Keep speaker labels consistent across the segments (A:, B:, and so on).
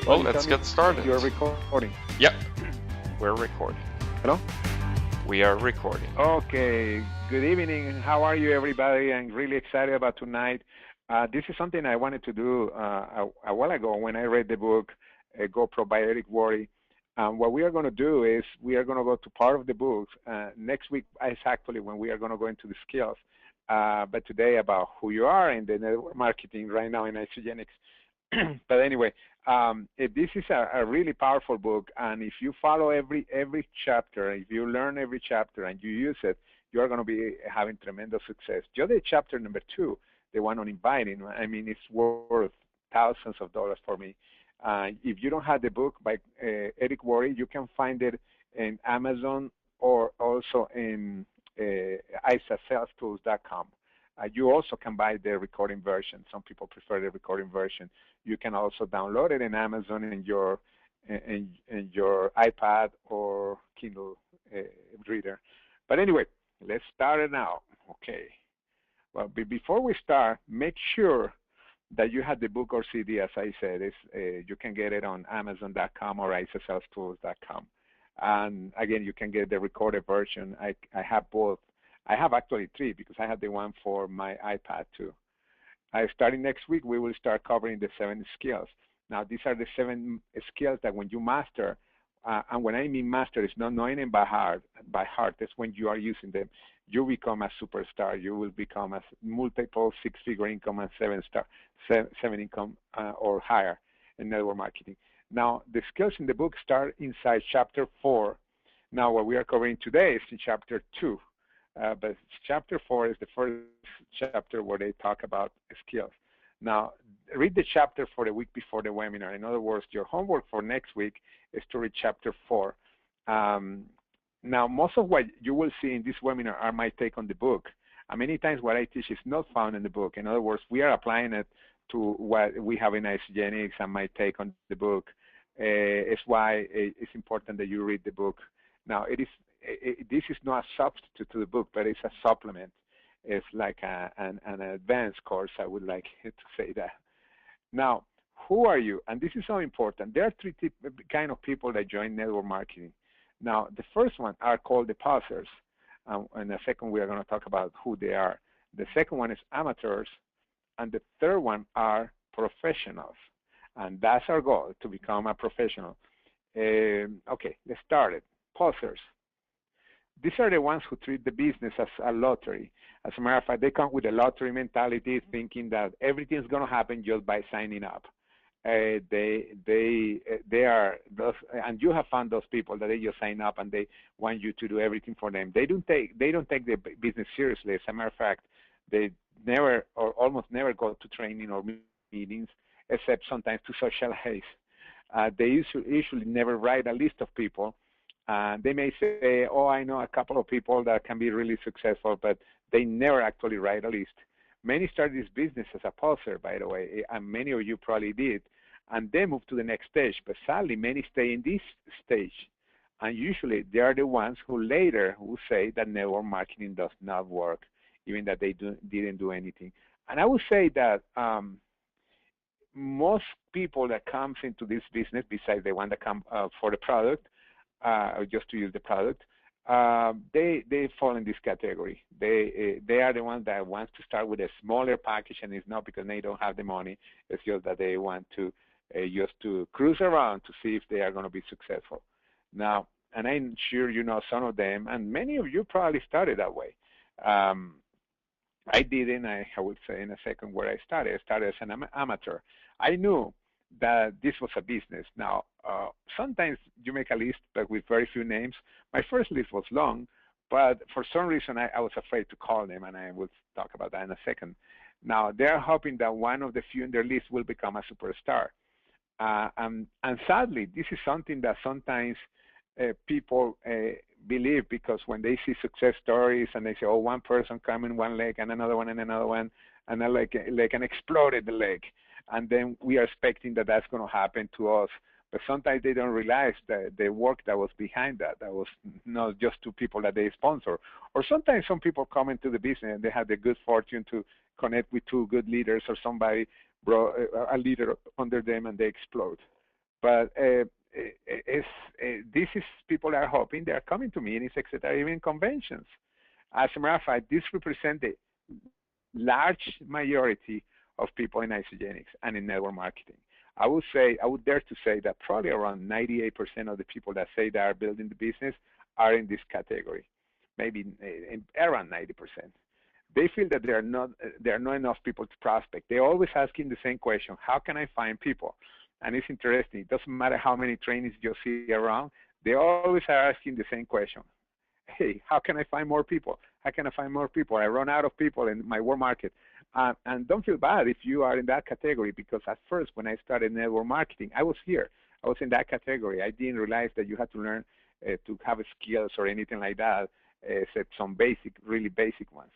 A: Well,
B: Oh, you
A: let's
B: tell me
A: get started.
B: you're recording.
A: Yep, we're recording.
B: Hello?
A: We are recording.
B: Okay. Good evening. How are you, everybody? I'm really excited about tonight. This is something I wanted to do a while ago when I read the book, Go Probiotic Worry. What we are going to do is we are going to go to part of the book. Next week is actually when we are going to go into the skills. But today about who you are in the network marketing right now in isogenics. But anyway, this is a really powerful book, and if you follow every chapter, if you learn every chapter and you use it, you're going to be having tremendous success. Just the chapter number 2, the one on inviting, I mean, it's worth thousands of dollars for me. If you don't have the book by Eric Worre, you can find it in Amazon or also in isasalestools.com. You also can buy the recording version. Some people prefer the recording version. You can also download it in Amazon in your iPad or Kindle reader. But anyway, let's start it now. Okay. Well, before we start, make sure that you have the book or CD. As I said, you can get it on Amazon.com or isasalestools.com. And again, you can get the recorded version. I have both. I have actually 3 because I have the one for my iPad too. Starting next week, we will start covering the 7 skills. Now, these are the 7 skills that when you master, and when I mean master, it's not knowing them by heart. That's when you are using them. You become a superstar. You will become a multiple 6-figure income and 7 income or higher in network marketing. Now, the skills in the book start inside chapter 4. Now, what we are covering today is in chapter 2. But chapter 4 is the first chapter where they talk about skills. Now, read the chapter for the week before the webinar. In other words, your homework for next week is to read chapter 4. Now, most of what you will see in this webinar are my take on the book. And many times what I teach is not found in the book. In other words, we are applying it to what we have in isogenics and my take on the book. It's why it's important that you read the book. Now, this is not a substitute to the book, but it's a supplement. It's like an advanced course, I would like to say that. Now, who are you? And this is so important. There are 3 kind of people that join network marketing. Now, the first one are called the pausers. And the second, we are going to talk about who they are. The second one is amateurs. And the third one are professionals. And that's our goal, to become a professional. Okay, let's start it. Pausers. These are the ones who treat the business as a lottery. As a matter of fact, they come with a lottery mentality, thinking that everything's going to happen just by signing up. They are those, and you have found those people that they just sign up and they want you to do everything for them. They don't take the business seriously. As a matter of fact, they never or almost never go to training or meetings, except sometimes to socialize. They usually never write a list of people. They may say, oh, I know a couple of people that can be really successful, but they never actually write a list. Many start this business as a poser, by the way, and many of you probably did, and they move to the next stage. But sadly, many stay in this stage. And usually, they are the ones who later will say that network marketing does not work, even that they didn't do anything. And I would say that most people that comes into this business, besides the one that come for the product, or just to use the product, they fall in this category. They are the ones that wants to start with a smaller package, and it's not because they don't have the money. It's just that they want to just to cruise around to see if they are going to be successful. Now, and I'm sure you know some of them, and many of you probably started that way. I didn't. I would say in a second where I started. I started as an amateur. I knew that this was a business. Now, sometimes you make a list, but with very few names. My first list was long, but for some reason I was afraid to call them, and I will talk about that in a second. Now, they're hoping that one of the few in their list will become a superstar. And sadly, this is something that sometimes people believe, because when they see success stories and they say, oh, one person come in one leg and another one, and I like an exploded the leg. And then we are expecting that that's going to happen to us. But sometimes they don't realize the work that was behind that. That was not just 2 people that they sponsor. Or sometimes some people come into the business and they have the good fortune to connect with 2 good leaders, or somebody brought a leader under them and they explode. But this is people are hoping they are coming to meetings, etc., even conventions. As a matter of fact, this represents the large majority of people in isogenics and in network marketing. I would dare to say that probably around 98% of the people that say they are building the business are in this category, maybe around 90%. They feel that there are not enough people to prospect. They're always asking the same question: how can I find people? And it's interesting. It doesn't matter how many trainings you see around. They always are asking the same question: hey, how can I find more people? How can I find more people? I run out of people in my work market. And don't feel bad if you are in that category, because at first when I started network marketing, I was here. I was in that category. I didn't realize that you had to learn to have skills or anything like that, except some basic, really basic ones.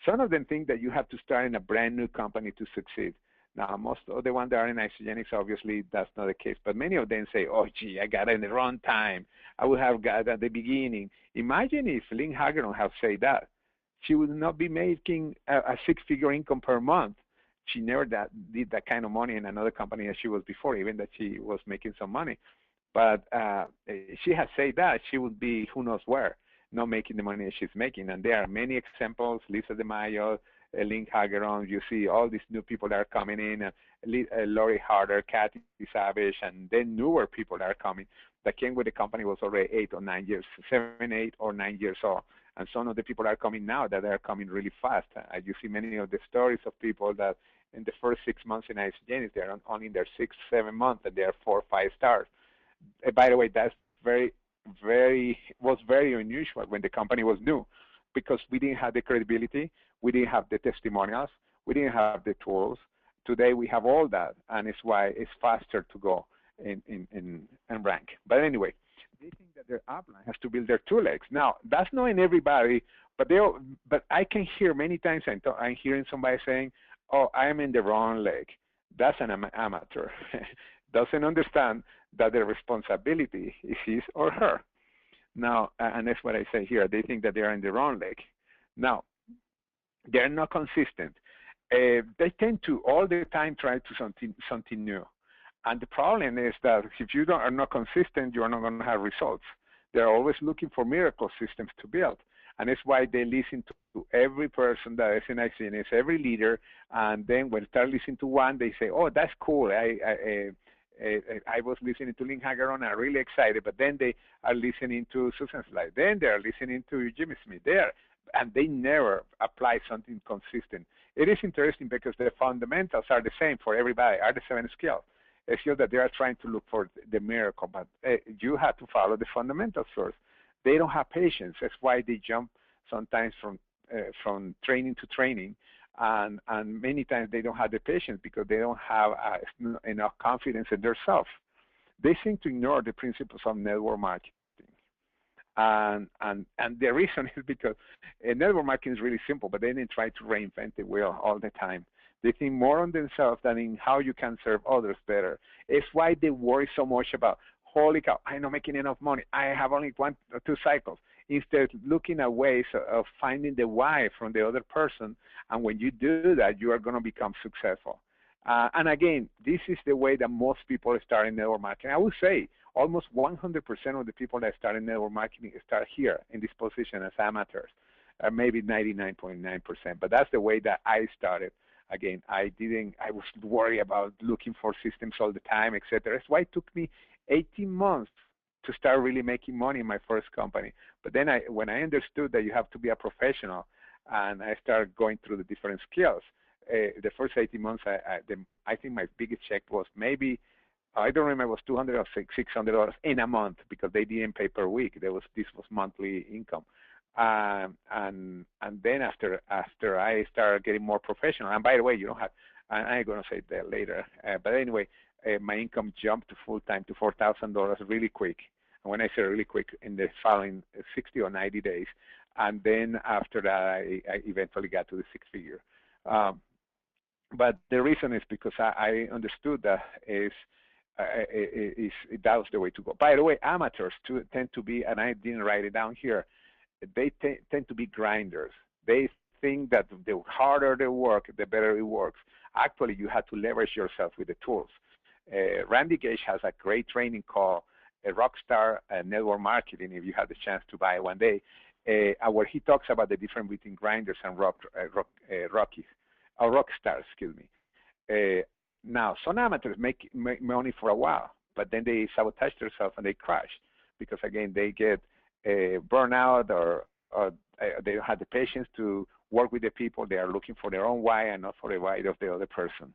B: Some of them think that you have to start in a brand new company to succeed. Now, most of the ones that are in isogenics, obviously, that's not the case. But many of them say, oh, gee, I got it in the wrong time. I would have got it at the beginning. Imagine if Lynn Hagedorn had said that. She would not be making a six-figure income per month. She never did that kind of money in another company as she was before, even that she was making some money. But she has said that, she would be who knows where, not making the money she's making. And there are many examples: Lisa DeMaio, Lynn Hagedorn. You see all these new people that are coming in, Lori Harder, Kathy Savage, and then newer people that are coming that came with the company was already 8 or 9 years, 7, 8, or 9 years old. And some of the people are coming now that are coming really fast. You see many of the stories of people that in the first 6 months in isogenics, they're only in their 6, 7 months, and they're 4 or 5 stars. By the way, that's was very unusual when the company was new, because we didn't have the credibility, we didn't have the testimonials, we didn't have the tools. Today we have all that, and it's why it's faster to go in rank. But anyway, they think that their upline has to build their 2 legs. Now, that's not in everybody, but I can hear many times I'm hearing somebody saying, oh, I'm in the wrong leg. That's an amateur. Doesn't understand that the responsibility is his or her. Now, and that's what I say here. They think that they are in the wrong leg. Now, they're not consistent. They tend to all the time try to something new. And the problem is that if you are not consistent, you're not going to have results. They're always looking for miracle systems to build. And that's why they listen to every person that is in ICNS, every leader. And then when they start listening to one, they say, oh, that's cool. I was listening to Lynn Hagedorn, I'm really excited. But then they are listening to Susan Slide. Then they are listening to Jimmy Smith there. And they never apply something consistent. It is interesting because the fundamentals are the same for everybody, are the 7 skills. It's just that they are trying to look for the miracle, but you have to follow the fundamentals first. They don't have patience. That's why they jump sometimes from training to training, and many times they don't have the patience because they don't have enough confidence in themselves. They seem to ignore the principles of network marketing. And the reason is because network marketing is really simple, but then they try to reinvent the wheel all the time. They think more on themselves than in how you can serve others better. It's why they worry so much about, holy cow, I'm not making enough money. I have only 1 or 2 cycles. Instead, looking at ways of finding the why from the other person. And when you do that, you are going to become successful. And again, this is the way that most people start in network marketing. I would say almost 100% of the people that start in network marketing start here in this position as amateurs, maybe 99.9%. But that's the way that I started. Again, I was worried about looking for systems all the time, etc. That's why it took me 18 months to start really making money in my first company. But then when I understood that you have to be a professional, and I started going through the different skills, the first 18 months, I think my biggest check was maybe, I don't remember, it was $200 or $600 in a month, because they didn't pay per week. This was monthly income. And then after I started getting more professional, and by the way, you don't have, I'm going to say that later, but anyway, my income jumped to full-time to $4,000 really quick. And when I say really quick, in the following 60 or 90 days. And then after that, I eventually got to the 6-figure. But the reason is because I understood that that was the way to go. By the way, amateurs tend to be, and I didn't write it down here, they tend to be grinders. They think that the harder they work, the better it works. Actually, you have to leverage yourself with the tools. Randy Gage has a great training called Rockstar Network Marketing, if you have the chance to buy it one day, where he talks about the difference between grinders and rockies, or rock stars, excuse me. Now, some amateurs make money for a while, but then they sabotage themselves and they crash because, again, they get burnout or they don't have the patience to work with the people. They are looking for their own why and not for the why of the other person.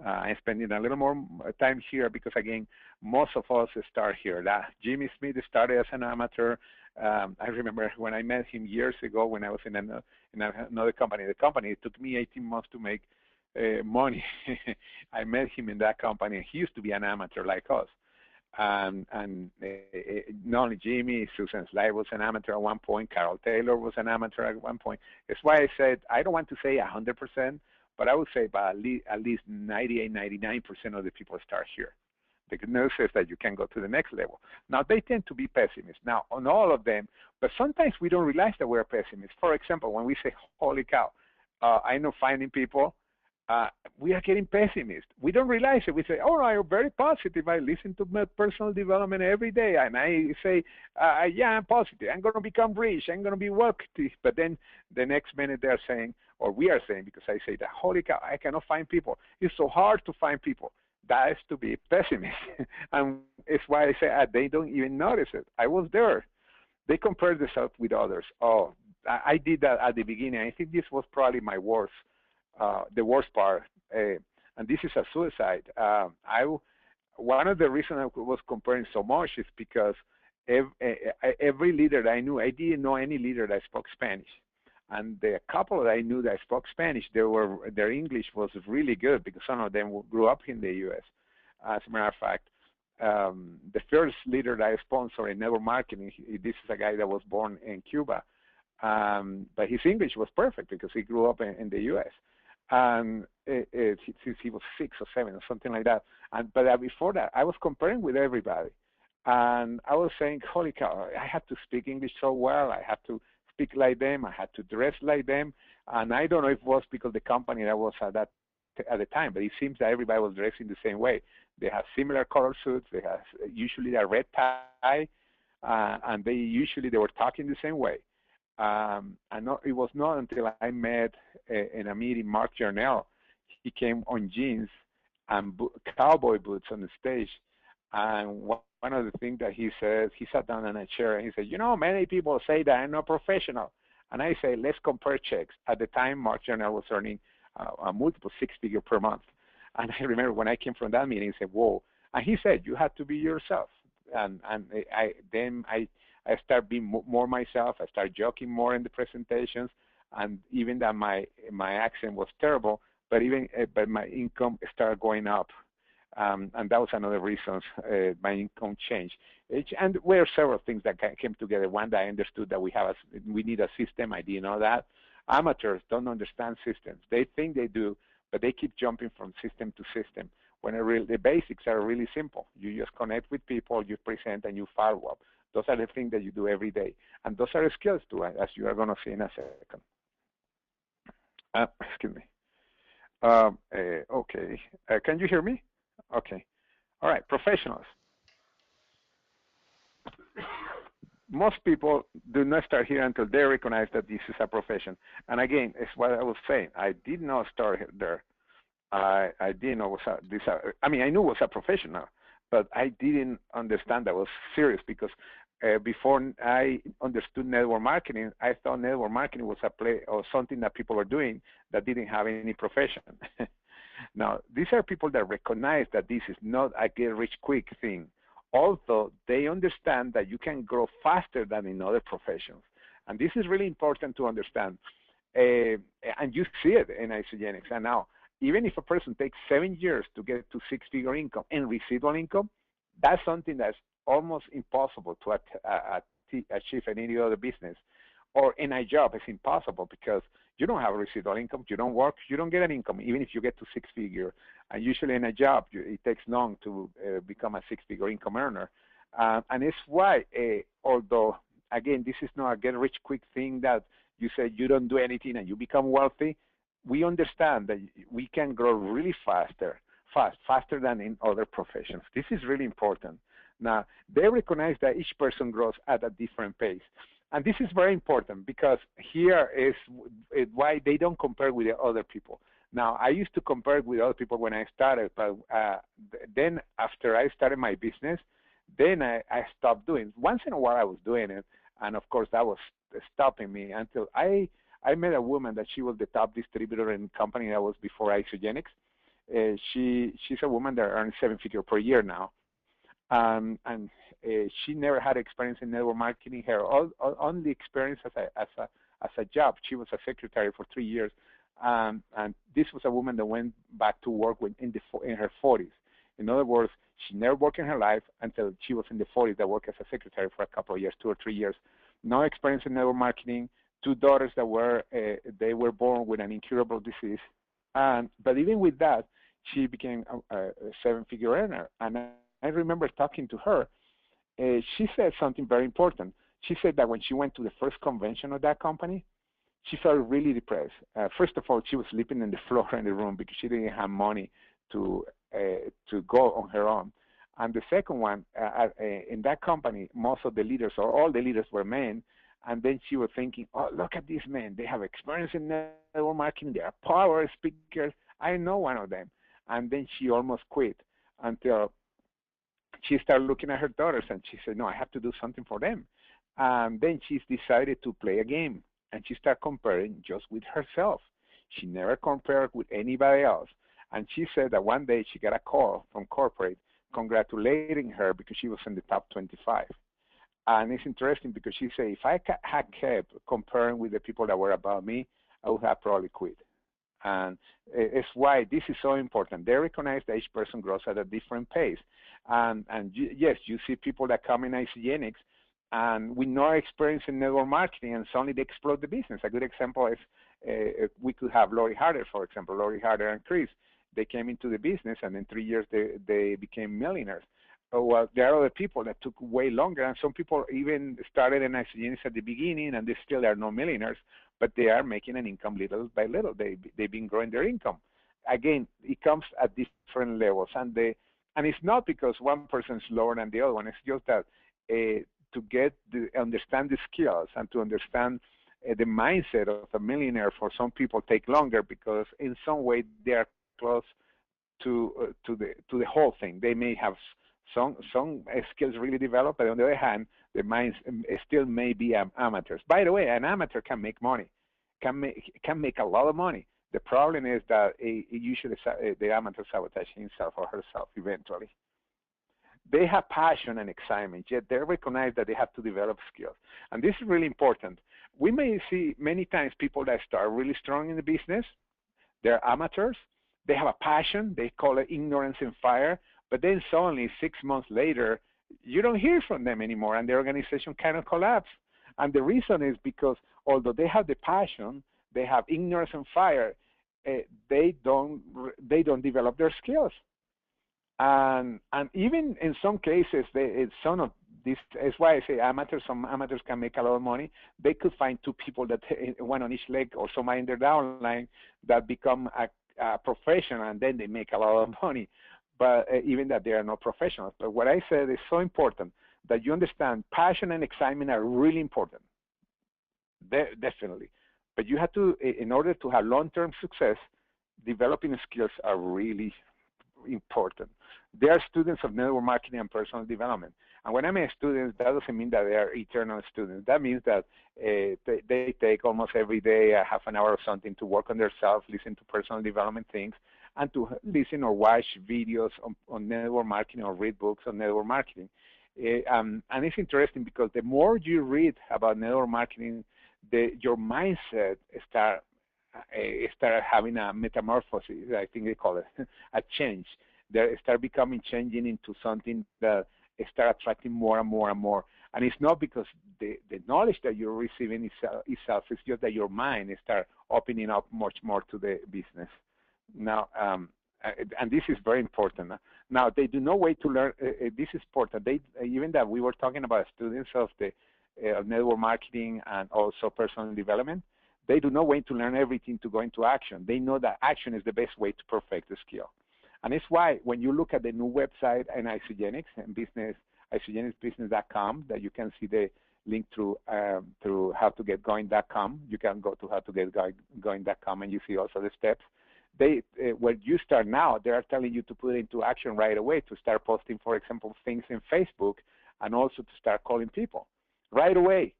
B: I'm spending a little more time here because, again, most of us start here. Jimmy Smith started as an amateur. I remember when I met him years ago when I was in another company. The company, it took me 18 months to make money. I met him in that company. He used to be an amateur like us. And not only Jimmy, Susan Sly was an amateur at one point. Carol Taylor was an amateur at one point. That's why I said I don't want to say 100%, but I would say about at least 98, 99% of the people start here. The good news is that you can go to the next level. Now, they tend to be pessimists. Now, on all of them, but sometimes we don't realize that we're pessimists. For example, when we say, holy cow, I know finding people, we are getting pessimist. We don't realize it. We say, oh, I'm very positive. I listen to my personal development every day. And I say, yeah, I'm positive. I'm going to become rich. I'm going to be wealthy. But then the next minute they're saying, or we are saying, because I say that, holy cow, I cannot find people. It's so hard to find people. That is to be pessimist. And it's why I say they don't even notice it. I was there. They compare themselves with others. Oh, I did that at the beginning. I think this was probably my worst. The worst part, and this is a suicide. One of the reasons I was comparing so much is because every leader that I knew, I didn't know any leader that spoke Spanish, and the couple that I knew that spoke Spanish, their English was really good because some of them grew up in the U.S. As a matter of fact, the first leader that I sponsored in network marketing, this is a guy that was born in Cuba, but his English was perfect because he grew up in the U.S. And since he was 6 or 7 or something like that. But before that, I was comparing with everybody. And I was saying, holy cow, I had to speak English so well. I had to speak like them. I had to dress like them. And I don't know if it was because the company that was at the time, but it seems that everybody was dressing the same way. They have similar color suits. They have usually a red tie. And they were talking the same way. It was not until I met in a meeting Mark Jarnell. He came on jeans and cowboy boots on the stage. And one of the things that he said, he sat down in a chair and he said, many people say that I'm not professional. And I say, let's compare checks. At the time, Mark Jarnell was earning a multiple 6-figure per month. And I remember when I came from that meeting, he said, whoa. And he said, you have to be yourself. And I start being more myself. I start joking more in the presentations, and even that my accent was terrible, but my income started going up, and that was another reason my income changed. And there were several things that came together. One, that I understood that we need a system. I didn't know that. Amateurs don't understand systems. They think they do, but they keep jumping from system to system. When the basics are really simple. You just connect with people, you present, and you follow up. Those are the things that you do every day. And those are skills too, as you are going to see in a second. Excuse me. Okay. Can you hear me? Okay. All right. Professionals. Most people do not start here until they recognize that this is a profession. And again, it's what I was saying. I did not start there. I didn't know I knew it was a professional, but I didn't understand that was serious because before I understood network marketing, I thought network marketing was a play or something that people were doing that didn't have any profession. Now, these are people that recognize that this is not a get-rich-quick thing. Also, they understand that you can grow faster than in other professions. And this is really important to understand. And you see it in isogenics. And now, even if a person takes 7 years to get to 6-figure income and residual income, that's something that's almost impossible to achieve in any other business. Or in a job, it's impossible because you don't have a residual income, you don't work, you don't get an income, even if you get to 6-figure. And usually in a job, it takes long to become a 6-figure income earner. And it's why, although, again, this is not a get-rich-quick thing that you say you don't do anything and you become wealthy, we understand that we can grow really faster faster than in other professions. This is really important. Now, they recognize that each person grows at a different pace. And this is very important because here is why they don't compare with the other people. Now, I used to compare with other people when I started, but then after I started my business, then I stopped doing. Once in a while, I was doing it, and of course, that was stopping me until I met a woman that she was the top distributor in the company that was before Isogenics. She's a woman that earns 7 figures per year now, and she never had experience in network marketing. Her only experience as a job, she was a secretary for 3 years, and this was a woman that went back to work in her 40s. In other words, she never worked in her life until she was in the 40s that worked as a secretary for a couple of years, 2 or 3 years. No experience in network marketing, 2 daughters that they were born with an incurable disease. But even with that, she became a 7-figure earner. And I remember talking to her. She said something very important. She said that when she went to the first convention of that company, she felt really depressed. First of all, she was sleeping on the floor in the room because she didn't have money to go on her own. And the second one, in that company, most of the leaders or all the leaders were men. And then she was thinking, oh, look at these men. They have experience in network marketing. They are power speakers. I know one of them. And then she almost quit until she started looking at her daughters and she said, no, I have to do something for them. And then she's decided to play a game. And she started comparing just with herself. She never compared with anybody else. And she said that one day she got a call from corporate congratulating her because she was in the top 25. And it's interesting because she said, if I had kept comparing with the people that were above me, I would have probably quit. And it's why this is so important. They recognize that each person grows at a different pace. And yes, you see people that come in Isogenics and with no experience in network marketing and suddenly they explode the business. A good example is we could have Lori Harder, for example, Lori Harder and Chris. They came into the business and in 3 years they became millionaires. Well, there are other people that took way longer, and some people even started in Isogenics at the beginning, and they still are no millionaires, but they are making an income little by little. They've been growing their income. Again, it comes at different levels, and it's not because one person is lower than the other one. It's just that to understand the skills and to understand the mindset of a millionaire for some people take longer because in some way they are close to the whole thing. They may have some skills really developed, but on the other hand, the minds still may be amateurs. By the way, an amateur can make money, can make a lot of money. The problem is that usually the amateur sabotages himself or herself eventually. They have passion and excitement, yet they recognize that they have to develop skills. And this is really important. We may see many times people that start really strong in the business, they're amateurs, they have a passion, they call it ignorance and fire, but then suddenly 6 months later, you don't hear from them anymore and the organization kind of collapses. And the reason is because although they have the passion, they have ignorance and fire, they don't develop their skills. And even in some cases, some of this is why I say some amateurs can make a lot of money. They could find 2 people that one on each leg or somebody in their downline that become a professional and then they make a lot of money. But even that they are not professionals. But what I said is so important that you understand passion and excitement are really important. Definitely. But you have to, in order to have long-term success, developing skills are really important. They are students of network marketing and personal development. And when I mean students, that doesn't mean that they are eternal students. That means that they take almost every day a half an hour or something to work on themselves, listen to personal development things, and to listen or watch videos on network marketing or read books on network marketing. And it's interesting because the more you read about network marketing, your mindset start having a metamorphosis, I think they call it, a change. They start changing into something that start attracting more and more and more. And it's not because the knowledge that you're receiving itself, it's just that your mind start opening up much more to the business. Now, and this is very important. Now, they do not wait to learn. This is important. Even that we were talking about students of the network marketing and also personal development, they do not wait to learn everything to go into action. They know that action is the best way to perfect the skill. And it's why when you look at the new website and Isogenics and isogenicsbusiness.com, that you can see the link through howtogetgoing.com. You can go to howtogetgoing.com and you see also the steps. When you start now, they are telling you to put it into action right away, to start posting, for example, things in Facebook, and also to start calling people right away,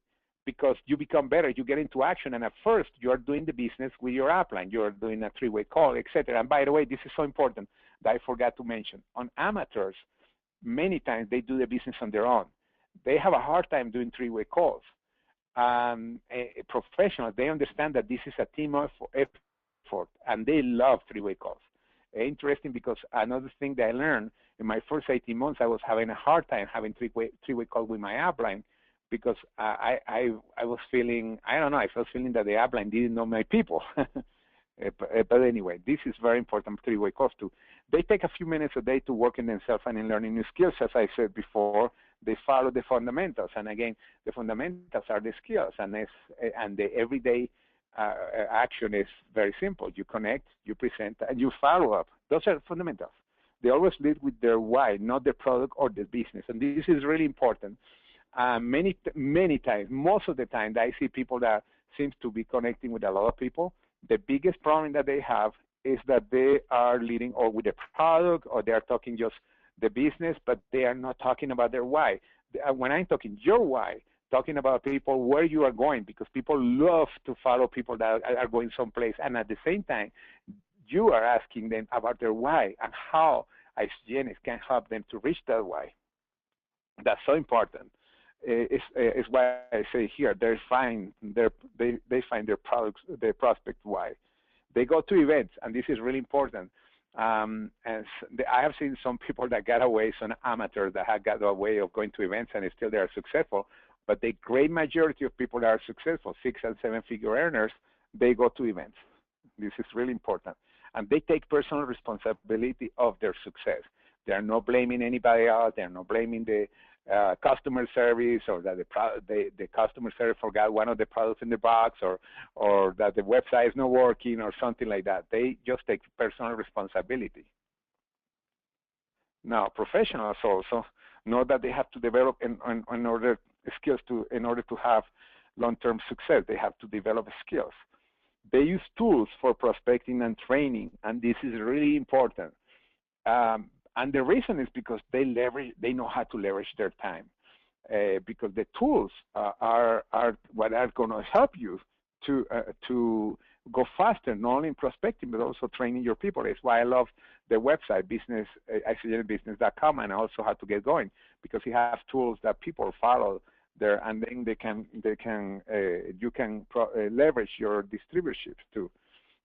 B: because you become better, you get into action, and at first you are doing the business with your upline, you are doing a three-way call, etc. And by the way, this is so important that I forgot to mention. On amateurs, many times they do the business on their own. They have a hard time doing three-way calls. Professionals, they understand that this is a team effort, and they love three-way calls. Interesting, because another thing that I learned in my first 18 months, I was having a hard time having three-way calls with my upline, because I was feeling, I don't know, I was feeling that the upline didn't know my people. But anyway, this is very important, three-way calls too. They take a few minutes a day to work in themselves and in learning new skills. As I said before, they follow the fundamentals. And again, the fundamentals are the skills, and the everyday action is very simple. You connect, you present, and you follow up. Those are fundamentals. They always lead with their why, not the product or the business. And this is really important. Many times, most of the time, I see people that seems to be connecting with a lot of people. The biggest problem that they have is that they are leading or with the product, or they are talking just the business, but they are not talking about their why. When I'm talking your why, talking about people where you are going, because people love to follow people that are going someplace, and at the same time, you are asking them about their why and how Isogenics can help them to reach that why. That's so important. It's why I say here they find their products, their prospect why. They go to events, and this is really important. I have seen some people that got away, some amateurs that have got away of going to events, and still they are successful. But the great majority of people that are successful, 6- and 7-figure earners, they go to events. This is really important. And they take personal responsibility of their success. They are not blaming anybody else. They are not blaming the customer service, or that the customer service forgot one of the products in the box, or that the website is not working, or something like that. They just take personal responsibility. Now, professionals also know that they have to develop in order to have long-term success. They have to develop skills. They use tools for prospecting and training, and this is really important. And the reason is because they know how to leverage their time, because the tools are what are going to help you to go faster, not only in prospecting but also training your people. It's why I love the website isogenicsbusiness.com, and also how to get going, because you have tools that people follow there, and then you can leverage your distributorships too.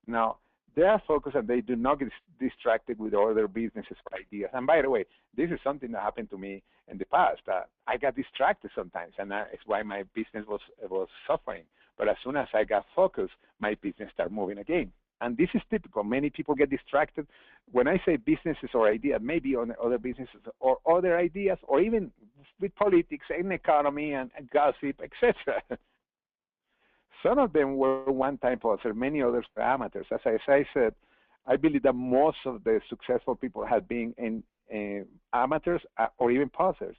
B: Now, they are focused, and they do not get distracted with other businesses or ideas. And by the way, this is something that happened to me in the past. I got distracted sometimes, and it's why my business was suffering. But as soon as I got focused, my business started moving again. And this is typical. Many people get distracted. When I say businesses or ideas, maybe on other businesses or other ideas, or even with politics and economy and gossip, etc. Some of them were one-time posers, many others were amateurs. As I said, I believe that most of the successful people have been in amateurs or even posers,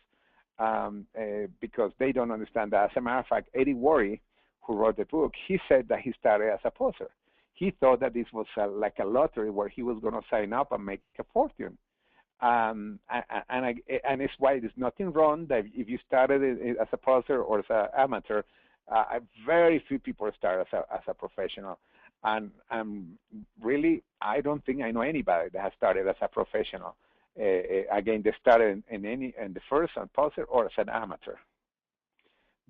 B: because they don't understand that. As a matter of fact, Worre, who wrote the book, he said that he started as a poser. He thought that this was like a lottery where he was going to sign up and make a fortune. And it's why there's nothing wrong that if you started as a poser or as an amateur. Very few people start as a professional, and really, I don't think I know anybody that has started as a professional. Again, they started in the first as poser or as an amateur.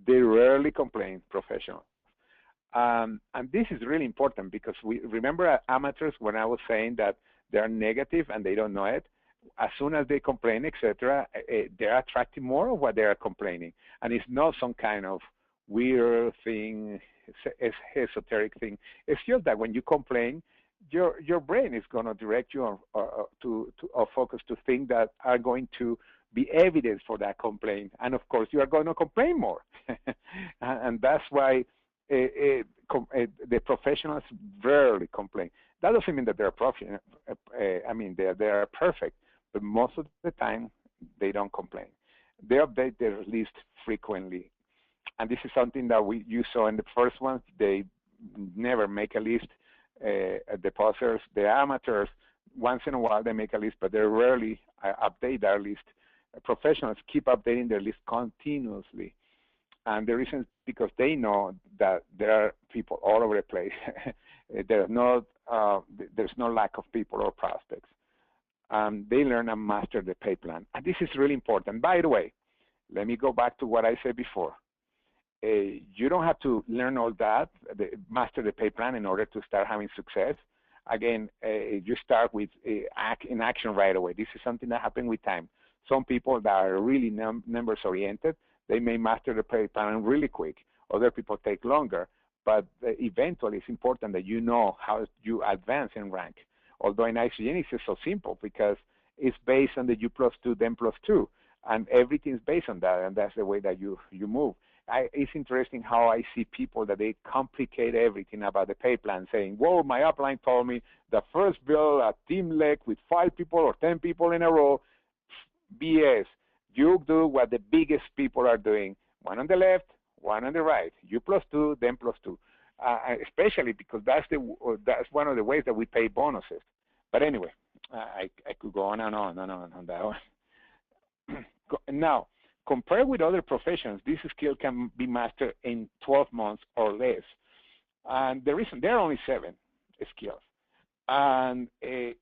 B: They rarely complain professional. And this is really important, because we remember amateurs when I was saying that they are negative and they don't know it. As soon as they complain, etc., they're attracting more of what they are complaining, and it's not some kind of weird thing, esoteric thing. It's just that when you complain, your brain is going to direct you to focus to things that are going to be evidence for that complaint, and of course you are going to complain more. And that's why the professionals rarely complain. That doesn't mean that they're I mean, they are perfect, but most of the time they don't complain. They update their list frequently, and this is something that you saw in the first ones. They never make a list. The posers, the amateurs, once in a while they make a list, but they rarely update their list. Professionals keep updating their list continuously, and the reason is because they know that there are people all over the place. there's no lack of people or prospects. They learn and master the pay plan, and this is really important. By the way, let me go back to what I said before. You don't have to learn all that, master the pay plan in order to start having success. Again, you start with in action right away. This is something that happens with time. Some people that are really numbers oriented, they may master the pay plan really quick. Other people take longer, but eventually it's important that you know how you advance in rank. Although in isogenics it's so simple because it's based on the U plus 2, then plus 2, and everything is based on that, and that's the way that you move. It's interesting how I see people that they complicate everything about the pay plan, saying, whoa, my upline told me the first bill a team leg with 5 people or 10 people in a row. BS. You do what the biggest people are doing. One on the left, one on the right. You plus 2, then plus 2. Especially because that's one of the ways that we pay bonuses. But anyway, I could go on and on that one. Now, compared with other professions, this skill can be mastered in 12 months or less. And the reason, there are only 7 skills. And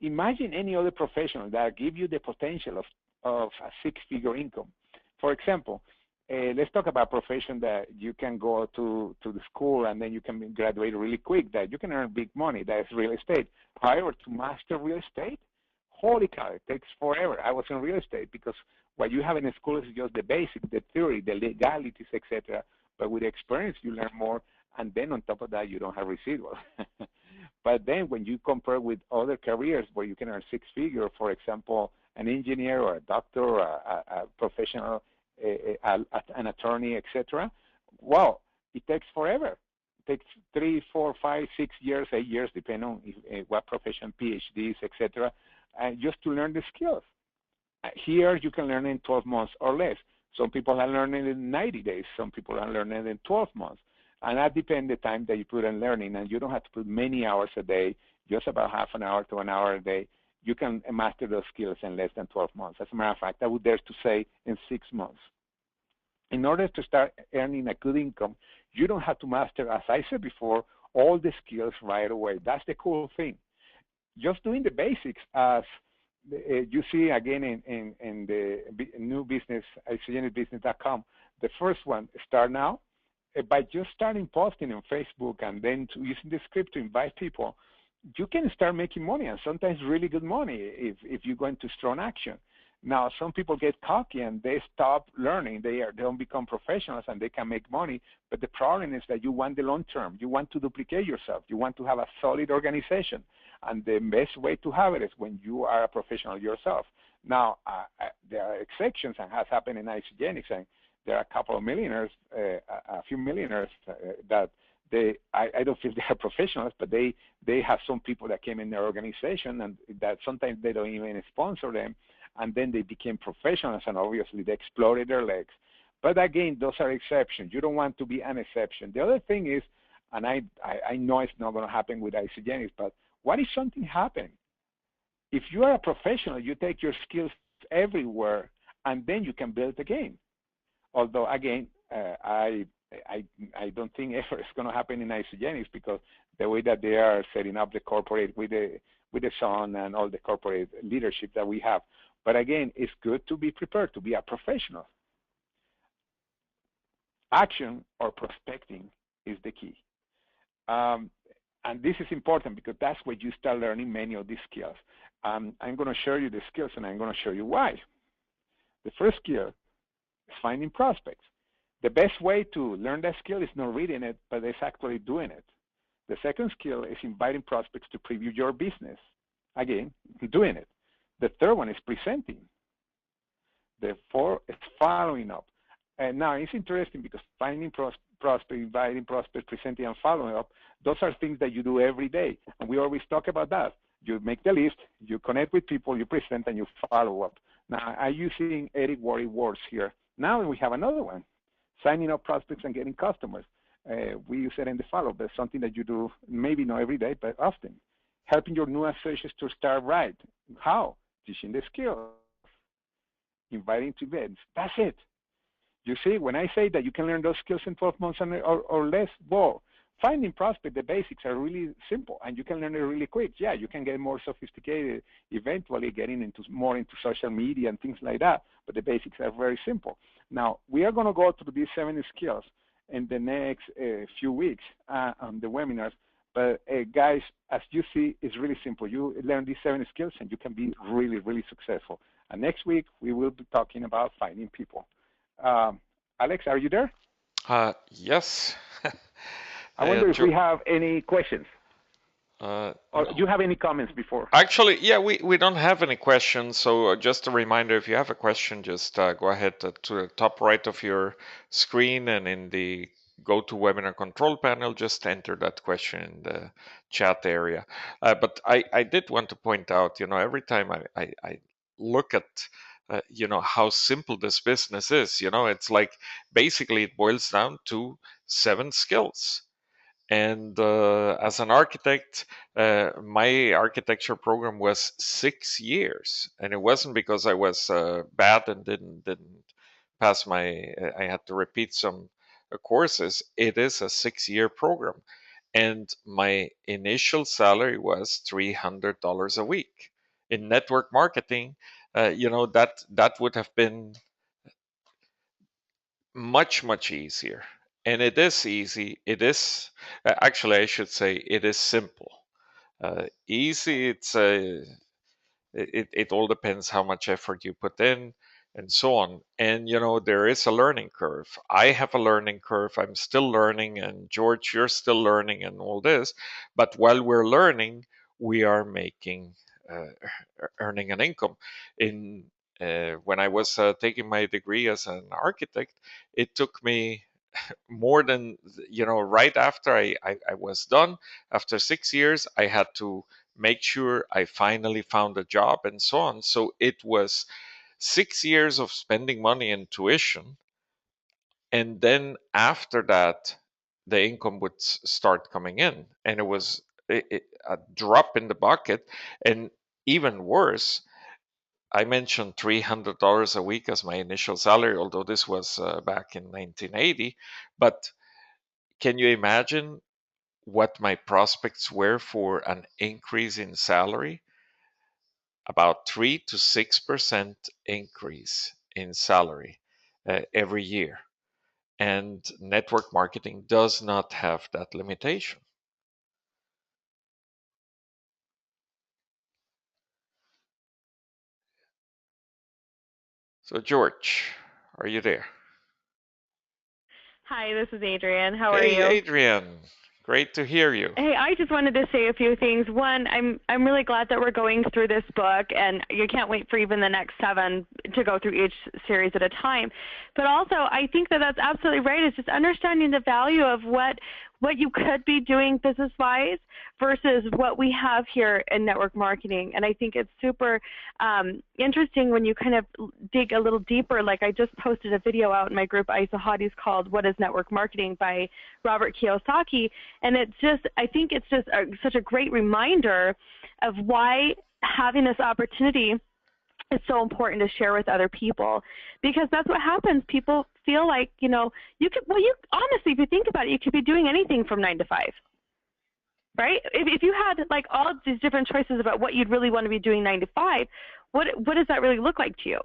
B: imagine any other profession that give you the potential of a 6-figure income. For example, let's talk about a profession that you can go to the school and then you can graduate really quick, that you can earn big money, that is real estate. However, to master real estate, holy cow, it takes forever. I was in real estate because what you have in school is just the basic, the theory, the legalities, etc. But with experience, you learn more, and then on top of that, you don't have residual. But then when you compare with other careers where you can earn 6-figure, for example, an engineer or a doctor or a professional, an attorney, etc., well, it takes forever. It takes 3, 4, 5, 6 years, 8 years, depending on what profession, PhDs, etc., just to learn the skills. Here, you can learn in 12 months or less. Some people are learning in 90 days. Some people are learning in 12 months. And that depends the time that you put in learning. And you don't have to put many hours a day, just about half an hour to an hour a day. You can master those skills in less than 12 months. As a matter of fact, I would dare to say in 6 months. In order to start earning a good income, you don't have to master, as I said before, all the skills right away. That's the cool thing. Just doing the basics, as you see again in the new business, isogenicbusiness.com, the first one, start now. By just starting posting on Facebook and then using the script to invite people, you can start making money, and sometimes really good money if you go into strong action. Now, some people get cocky and they stop learning. They don't become professionals and they can make money. But the problem is that you want the long term. You want to duplicate yourself. You want to have a solid organization. And the best way to have it is when you are a professional yourself. Now, there are exceptions, and has happened in isogenics. And there are a couple of millionaires, a few millionaires that I don't feel they are professionals, but they have some people that came in their organization and that sometimes they don't even sponsor them. And then they became professionals, and obviously they exploded their legs. But again, those are exceptions. You don't want to be an exception. The other thing is, and I know it's not going to happen with isogenics, but what if something happened? If you are a professional, you take your skills everywhere, and then you can build again. Although, again, I don't think ever it's going to happen in isogenics because the way that they are setting up the corporate with the son and all the corporate leadership that we have. But again, it's good to be prepared to be a professional. Action or prospecting is the key. And this is important because that's where you start learning many of these skills. I'm going to show you the skills, and I'm going to show you why. The first skill is finding prospects. The best way to learn that skill is not reading it, but it's actually doing it. The second skill is inviting prospects to preview your business. Again, doing it. The third one is presenting. The fourth is following up. And now it's interesting because finding prospects, inviting prospects, presenting and following up, those are things that you do every day. And we always talk about that. You make the list, you connect with people, you present, and you follow up. Now, I'm using Eric Worre words here. Now we have another one, signing up prospects and getting customers. We use it in the follow-up. That's something that you do maybe not every day, but often. Helping your new associates to start right. How? Teaching the skills, inviting to events. That's it. You see, when I say that you can learn those skills in 12 months or less, well, finding prospects, the basics are really simple, and you can learn it really quick. Yeah, you can get more sophisticated eventually, getting into more into social media and things like that, but the basics are very simple. Now, we are going to go through these 7 skills in the next few weeks on the webinars. But guys, as you see, it's really simple. You learn these 7 skills, and you can be really, really successful. And next week, we will be talking about finding people. Alex, are you there?
A: Yes.
B: I wonder if we have any questions. Or do you have any comments before?
A: Actually, yeah, we don't have any questions. So just a reminder, if you have a question, just go ahead to the top right of your screen, and in the Go to Webinar Control panel, just enter that question in the chat area. But I did want to point out, every time I look at how simple this business is, it's like basically it boils down to 7 skills. And as an architect, my architecture program was 6 years, and it wasn't because I was bad and didn't pass my. I had to repeat some courses. It is a 6-year program, and my initial salary was $300 a week. In network marketing, that would have been much easier. And it is easy. It is actually, I should say, it is simple. Easy, it all depends how much effort you put in and so on. And there is a learning curve. I have a learning curve. I'm still learning, and George, you're still learning, and all this. But while we're learning, we are making earning an income. When I was taking my degree as an architect, it took me more than, right after I was done, after 6 years, I had to make sure I finally found a job and so on. So it was 6 years of spending money in tuition. And then after that, the income would start coming in. And it was a drop in the bucket. And even worse, I mentioned $300 a week as my initial salary, although this was back in 1980. But can you imagine what my prospects were for an increase in salary? About 3 to 6% increase in salary every year. And network marketing does not have that limitation. So George, are you there?
C: Hi, this is Adrienne. How are you?
A: Hey, Adrienne. Great to hear you.
C: Hey, I just wanted to say a few things. One, I'm really glad that we're going through this book, and you can't wait for even the next 7 to go through each series at a time. But also, I think that that's absolutely right. It's just understanding the value of what you could be doing business-wise versus what we have here in network marketing. And I think it's super interesting when you kind of dig a little deeper. Like I just posted a video out in my group, Isahadi's, called What is Network Marketing by Robert Kiyosaki. And it's just, I think it's just such a great reminder of why having this opportunity is so important to share with other people, because that's what happens. People feel like, you honestly, if you think about it, you could be doing anything from 9 to 5, right? If you had like all of these different choices about what you'd really want to be doing 9 to 5, what does that really look like to you?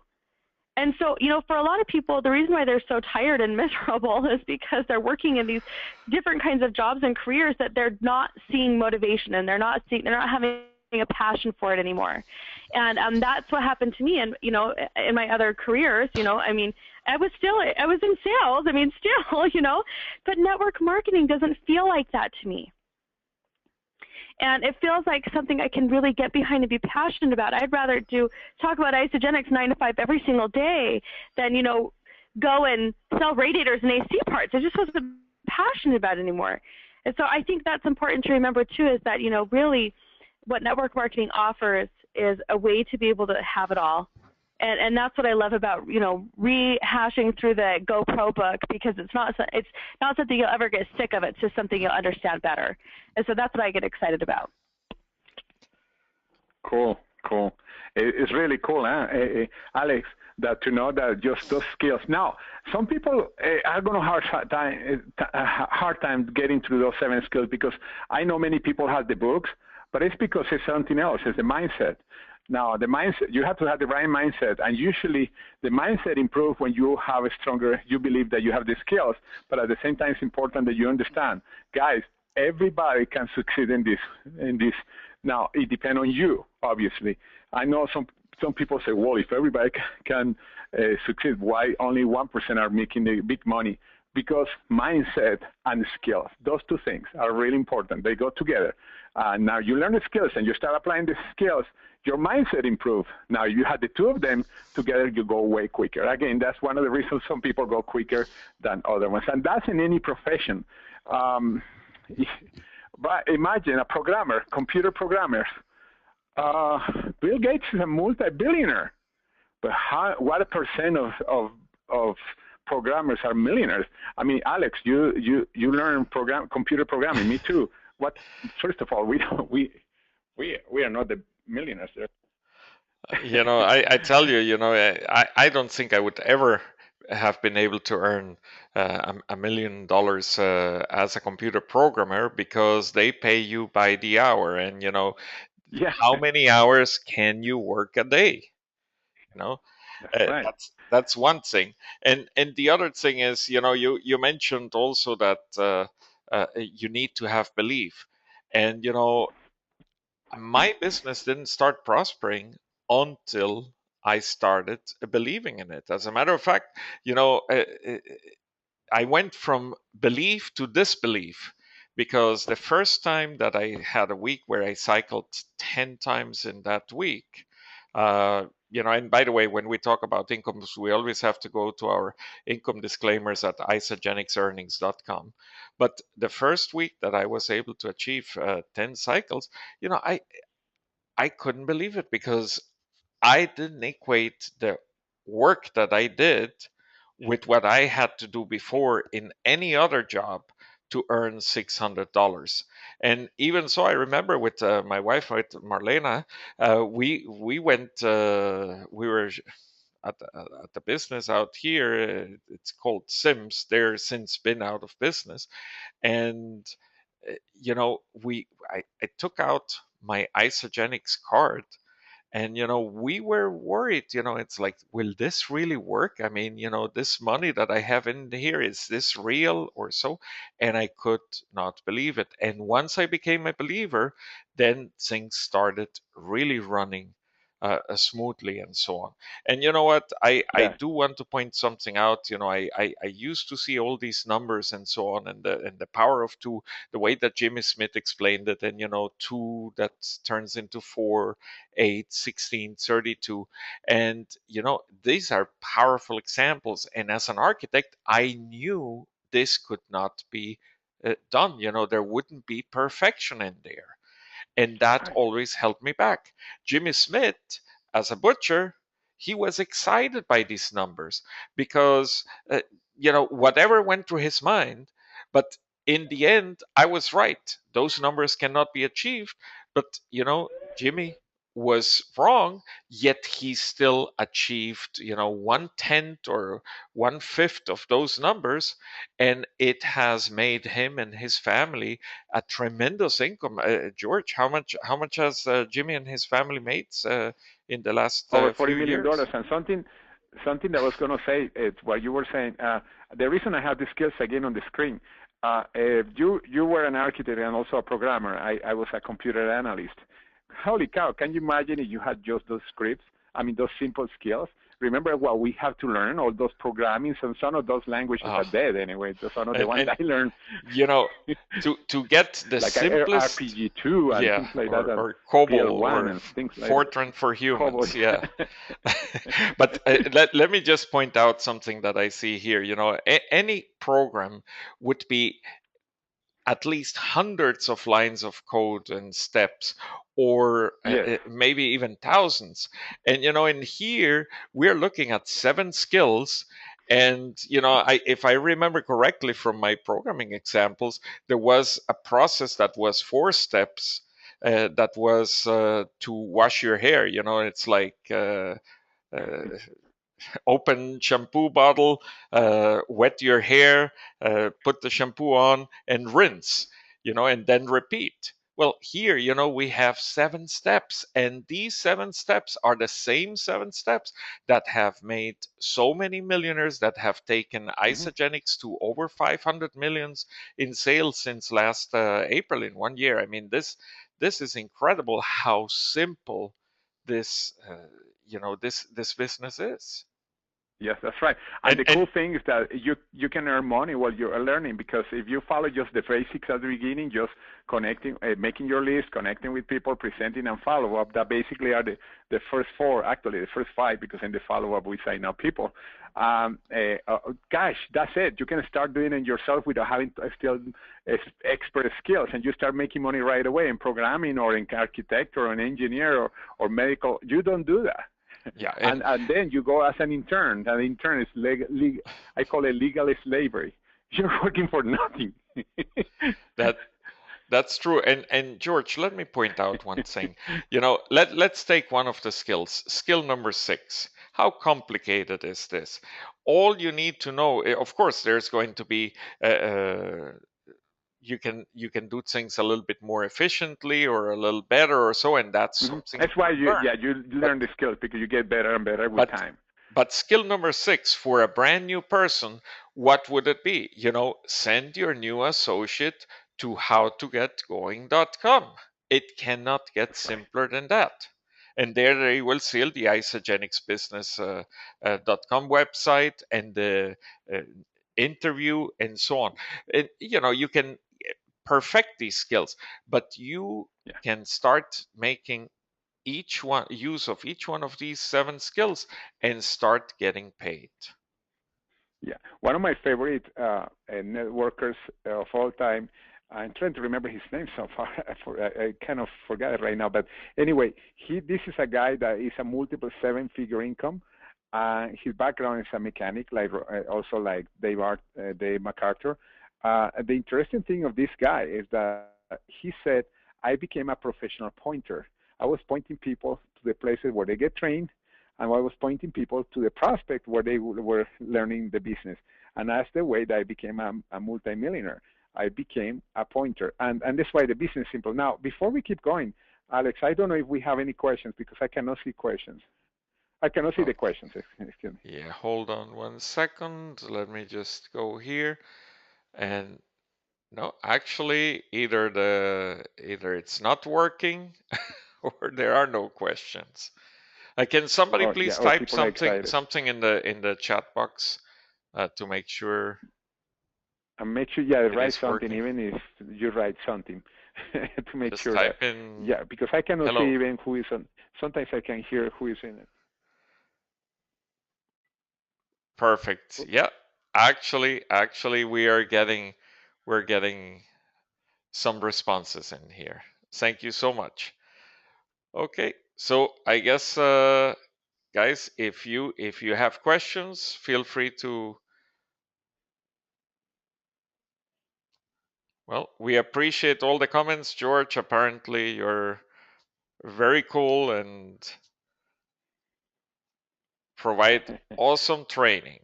C: And so, for a lot of people, the reason why they're so tired and miserable is because they're working in these different kinds of jobs and careers that they're not seeing motivation, and they're not having a passion for it anymore. And that's what happened to me. And, in my other careers, I was in sales, but network marketing doesn't feel like that to me. And it feels like something I can really get behind and be passionate about. I'd rather talk about Isogenics 9 to 5 every single day than, go and sell radiators and AC parts. I just wasn't passionate about it anymore. And so I think that's important to remember too, is that, really what network marketing offers is a way to be able to have it all. And that's what I love about, rehashing through the GoPro book, because it's not something you'll ever get sick of. It's just something you'll understand better. And so that's what I get excited about.
B: Cool. It's really cool, Alex, that to know that just those skills. Now, some people are going to hard time getting through those 7 skills, because I know many people have the books, but it's because it's something else. It's the mindset. Now, the mindset, you have to have the right mindset, and usually the mindset improves when you have you believe that you have the skills, but at the same time, it's important that you understand, guys, everybody can succeed in this. Now, it depends on you, obviously. I know some people say, well, if everybody can succeed, why only 1% are making the big money? Because mindset and skills, those two things are really important. They go together. Now you learn the skills and you start applying the skills, your mindset improves. Now you have the two of them together, you go way quicker. Again, that's one of the reasons some people go quicker than other ones. And that's in any profession. But imagine a programmer, computer programmer. Bill Gates is a multi-billionaire. But what a percent of programmers are millionaires? I mean, Alex, you learn computer programming. Me too. First of all, we are not the millionaires there.
A: I tell you, I don't think I would ever have been able to earn $1 million as a computer programmer, because they pay you by the hour, and
B: Yeah.
A: how many hours can you work a day?
B: That's right.
A: That's one thing, and the other thing is, you mentioned also that you need to have belief, and my business didn't start prospering until I started believing in it. As a matter of fact, I went from belief to disbelief, because the first time that I had a week where I cycled 10 times in that week, and by the way, when we talk about incomes, we always have to go to our income disclaimers at isagenixearnings.com. But the first week that I was able to achieve 10 cycles, I couldn't believe it, because I didn't equate the work that I did with what I had to do before in any other job to earn $600. And even so, I remember with my wife, with Marlena, we went, we were at the business out here. It's called Sims. They're since been out of business, and I took out my Isogenics card, and we were worried. It's like, will this really work? I mean, this money that I have in here, is this real or so? And I could not believe it. And once I became a believer, then things started really running smoothly, and so on. And you know what, I do want to point something out. I used to see all these numbers and so on, and the power of two, the way that Jimmy Smith explained it, and two that turns into 4, 8, 16, 32. And these are powerful examples, and as an architect, I knew this could not be done. There wouldn't be perfection in there, and that always held me back. Jimmy Smith, as a butcher, he was excited by these numbers, because whatever went through his mind. But in the end, I was right. Those numbers cannot be achieved. But Jimmy was wrong, yet he still achieved 1/10 or 1/5 of those numbers, and it has made him and his family a tremendous income. George, how much has Jimmy and his family made in the last
B: over $40
A: few
B: million
A: years?
B: And something that I was going to say is what you were saying. The reason I have the skills again on the screen, you were an architect and also a programmer. I was a computer analyst. Holy cow, can you imagine if you had just those scripts? I mean, those simple skills? remember what we have to learn, all those programming, and some of those languages
A: uh,
B: are dead anyway. Those are not the ones
A: and
B: I learned.
A: you know, to get the
B: Like
A: simplest,
B: RPG2 and
A: yeah,
B: things like that, and
A: or COBOL
B: PL1
A: or
B: and things like that.
A: Fortran for
B: COBOL.
A: humans, yeah. But let me just point out something that I see here. You know, any program would be at least hundreds of lines of code and steps, or
B: Yes.
A: maybe even thousands. And you know, in here we're looking at 7 skills. And you know, if I remember correctly from my programming examples, there was a process that was 4 steps. That was to wash your hair. You know, it's like uh, open shampoo bottle, wet your hair, put the shampoo on, and rinse, you know, and then repeat. Well, here, you know, we have 7 steps, and these 7 steps are the same 7 steps that have made so many millionaires, that have taken
B: Mm-hmm.
A: isogenics to over 500 millions in sales since last April, in 1 year. I mean, this is incredible how simple this you know, this business is.
B: Yes, that's right. And the
A: And
B: cool thing is that you can earn money while you're learning, because if you follow just the basics at the beginning, just connecting, making your list, connecting with people, presenting, and follow up, that basically are the first four, actually the first five, because in the follow up we sign up people. Gosh, that's it. You can start doing it yourself without having still expert skills, and you start making money right away in programming or in architecture or an engineer or medical. You don't do that.
A: yeah,
B: And then you go as an intern. An intern is I call it legal slavery. You're working for nothing.
A: that that's true. And George, let me point out one thing. You know, let's take one of the skills. Skill number 6. How complicated is this? All you need to know, of course, there's going to be you can do things a little bit more efficiently or a little better or so, and that's
B: Mm-hmm.
A: something
B: That's why
A: you learn.
B: you
A: But
B: learn the skills, because you get better and better with
A: but
B: time.
A: but skill number 6 for a brand new person, what would it be? You know, send your new associate to howtogetgoing.com. It cannot get
B: That's right.
A: simpler than that. And there they will see the isogenicsbusiness.com website and the uh, interview and so on. And, you know, you can perfect these skills, but you
B: Yeah.
A: can start making each one use of each one of these 7 skills and start getting paid.
B: Yeah, one of my favorite networkers of all time. I'm trying to remember his name so far. I kind of forgot it right now. But anyway, this is a guy that is a multiple 7-figure income. His background is a mechanic, like also like Dave MacArthur. The interesting thing of this guy is that he said, "I became a professional pointer. I was pointing people to the places where they get trained, and I was pointing people to the prospect where they were learning the business. And that's the way that I became a multimillionaire. I became a pointer, and that's why the business is simple. Now, before we keep going, Alex, I don't know if we have any questions, because I cannot see questions. I cannot see the
A: Okay.
B: questions. Excuse me.
A: Yeah, hold on 1 second. Let me just go here. And no, actually, either it's not working or there are no questions. Can somebody
B: Oh yeah.
A: please
B: Oh,
A: type
B: people are excited.
A: something in the chat box to make sure
B: And make sure, yeah,
A: it
B: write
A: is
B: something,
A: working?
B: even if you write something, to make
A: Just
B: sure that,
A: type in
B: yeah, because I cannot see
A: hello.
B: even who is on. Sometimes I can hear who is in it.
A: Perfect.
B: Oh,
A: Yeah. Actually, we're getting some responses in here. Thank you so much. Okay. So I guess guys, if you have questions, feel free to. Well, we appreciate all the comments, George. Apparently, you're very cool and provide awesome training.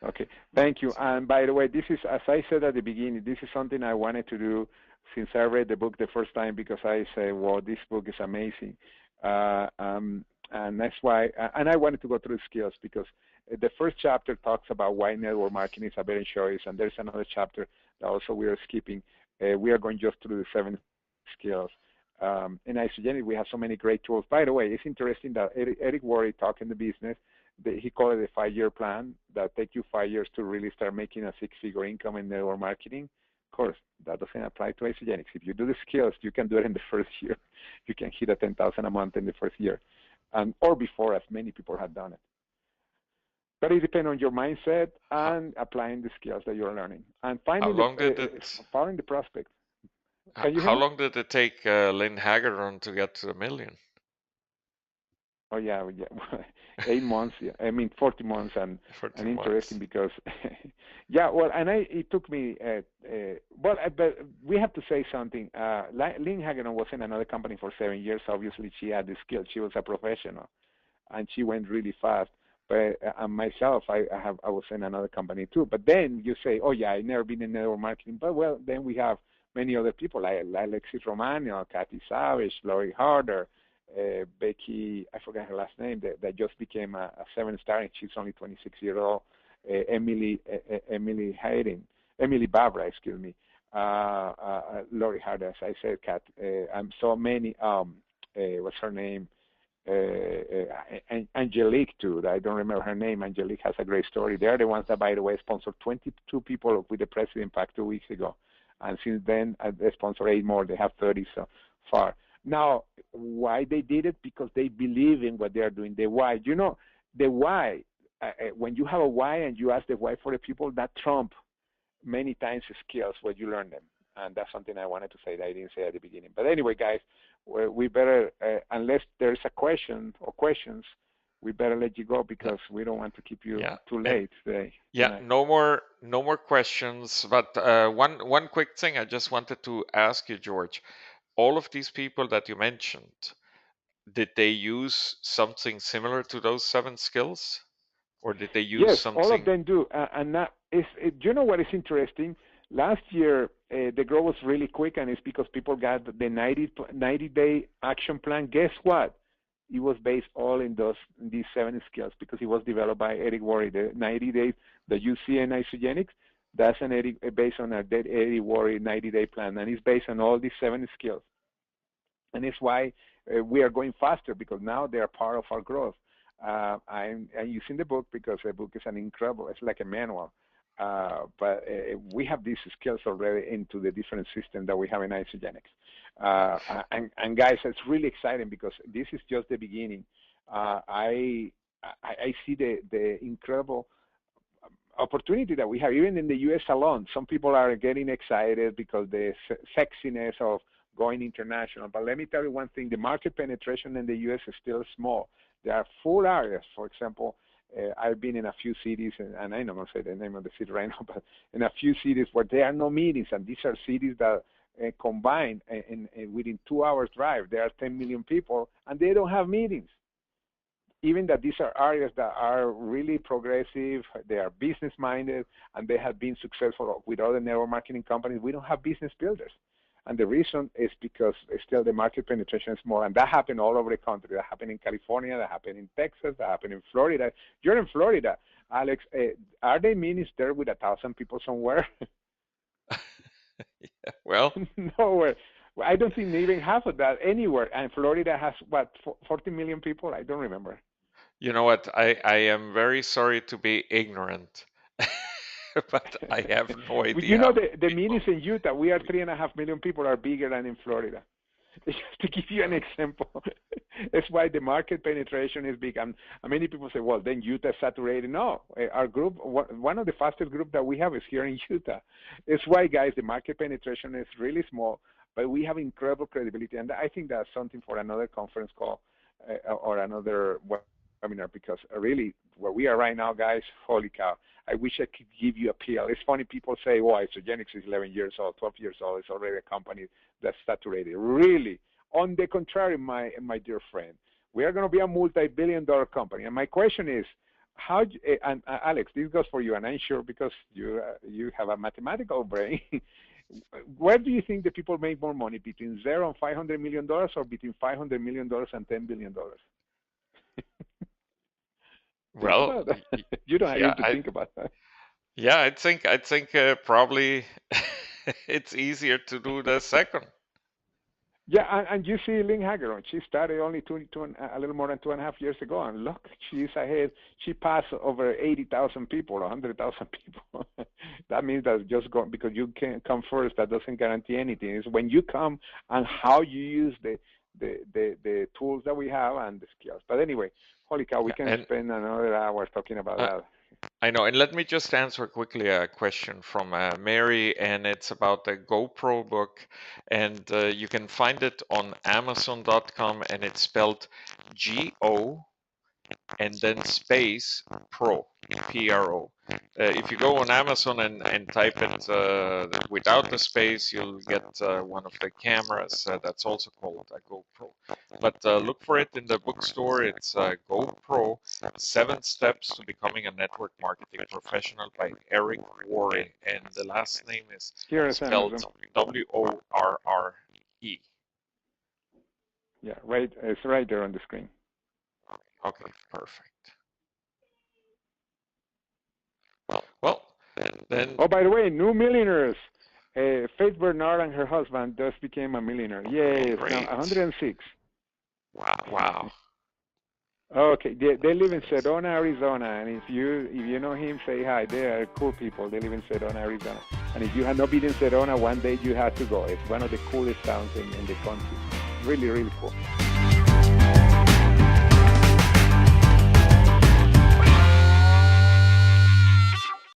B: okay, thank you. And by the way, this is, as I said at the beginning, this is something I wanted to do since I read the book the first time, because I say, "Wow, this book is amazing," and that's why. And I wanted to go through skills, because the first chapter talks about why network marketing is a better choice, and there's another chapter that also we are skipping. We are going just through the 7 skills. In isogenic, we have so many great tools. By the way, it's interesting that Eric Worre talked in the business. He called it a 5-year plan that take you 5 years to really start making a 6-figure income in network marketing. Of course, that doesn't apply to isogenics. If you do the skills, you can do it in the first year. You can hit a 10,000 a month in the first year, and or before, as many people have done it. But it depends on your mindset
A: How,
B: and applying the skills that you're learning and
A: how
B: finding
A: long did it?
B: following the prospect. Can you hear
A: How
B: me?
A: long did it take Lynn Haggerty to get to a million?
B: Oh yeah, yeah. 8 months. Yeah. I mean, 40 months,
A: For
B: and
A: 2 months.
B: interesting because, yeah. Well, it took me. Well, but we have to say something. Lynn Haggerty was in another company for 7 years. Obviously, she had the skills. She was a professional, and she went really fast. But myself, I was in another company too. But then you say, oh yeah, I never been in network marketing. But well, then we have many other people like Alexis Romano, Kathy Savage, Lori Harder, Becky, I forgot her last name, that just became a 7-star, and she's only 26 years old. Emily Hayden, Emily Barbara, excuse me. Lori Harder, as I said, Kat. I'm so many. What's her name? Angelique too. I don't remember her name. Angelique has a great story. They're the ones that, by the way, sponsored 22 people with the President Pack 2 weeks ago, and since then they sponsor 8 more. They have 30 so far. Now, why they did it? Because they believe in what they are doing. The why, the why. When you have a why and you ask the why for the people, that trump many times skills when you learn them. And that's something I wanted to say that I didn't say at the beginning. But anyway, guys, we better, unless there's a question or questions, we better let you go
A: No,
B: because we don't want to keep you
A: yeah,
B: too
A: and
B: late today,
A: yeah,
B: tonight.
A: no more questions. But one quick thing I just wanted to ask you, George. All of these people that you mentioned, did they use something similar to those 7 skills, or did they use
B: Yes, all of
A: something?
B: them do. And that is, you know what is interesting? Last year, the growth was really quick, and it's because people got the 90-day action plan. Guess what? It was based all in these 7 skills because it was developed by Eric Worre. The 90 days that you see in isogenics, that's based on a Eric Worre 90-day plan, and it's based on all these 7 skills. And it's why we are going faster because now they are part of our growth. I'm using the book because the book is it's like a manual. But we have these skills already into the different systems that we have in isogenics. And guys, it's really exciting because this is just the beginning. I see the incredible opportunity that we have, even in the U.S. alone. Some people are getting excited because the sexiness of going international. But let me tell you one thing: the market penetration in the U.S. is still small. There are full areas. For example, I've been in a few cities, and I'm not going to say the name of the city right now, but in a few cities where there are no meetings, and these are cities that combined within 2 hours drive, there are 10 million people, and they don't have meetings. Even that these are areas that are really progressive, they are business minded, and they have been successful with other network marketing companies. We don't have business builders. And the reason is because still the market penetration is small. And that happened all over the country. That happened in California, that happened in Texas, that happened in Florida. You're in Florida, Alex. Are they meetings there with 1,000 people somewhere?
A: Yeah, well,
B: Nowhere. I don't think even half of that anywhere. And Florida has, what, 40 million people? I don't remember.
A: you know what? I am very sorry to be ignorant, but I have no
B: You
A: idea
B: know,
A: how
B: the
A: many
B: meetings in Utah, we are
A: people.
B: 3.5 million people, are bigger than in Florida. Just to give you an
A: Well,
B: example, that's why the market penetration is big. And many people say, well, then Utah is saturated. No, our group, one of the fastest groups that we have is here in Utah. It's why, guys, the market penetration is really small, but we have incredible credibility. And I think that's something for another conference call or another webinar because really where we are right now, guys, holy cow. I wish I could give you a pill. It's funny, people say, well, Isogenics is 11 years old, 12 years old. It's already a company that's saturated. Really? On the contrary, my dear friend, we are going to be a multi-billion-dollar company. And my question is, and Alex, this goes for you, and I'm sure because you have a mathematical brain. Where do you think the people make more money, between $0 and $500 million, or between $500 million and $10 billion? Think
A: well,
B: about that. You don't
A: yeah,
B: have to think about that.
A: yeah, I think probably it's easier to do the second.
B: Yeah, and you see Lynn Haggerty, she started only a little more than 2.5 years ago, and look, she's ahead. She passed over 80,000 people, 100,000 people. That means that just go because you can come first. That doesn't guarantee anything. It's when you come and how you use the tools that we have and the skills. But anyway, holy cow, we
A: Yeah,
B: can spend another hour talking about
A: uh,
B: that.
A: I know. And let me just answer quickly a question from Mary, and it's about the GoPro book. And you can find it on Amazon.com, and it's spelled GO and then space pro, pro. If you go on Amazon and type it without the space, you'll get one of the cameras that's also called a GoPro. But look for it in the bookstore. It's GoPro 7 Steps to Becoming a Network Marketing Professional by Eric Worre. And the last name is
B: Here is
A: spelled
B: Amazon.
A: Worre.
B: Yeah, right. It's right there on the screen.
A: Okay, perfect. Well, then.
B: Oh, by the way, new millionaires. Faith Bernard and her husband just became a millionaire. Yay! It's now 106.
A: Wow.
B: Okay, they live in Sedona, Arizona, and if you know him, say hi. They are cool people. They live in Sedona, Arizona, and if you have not been in Sedona, one day you have to go. It's one of the coolest towns in the country. Really, really cool.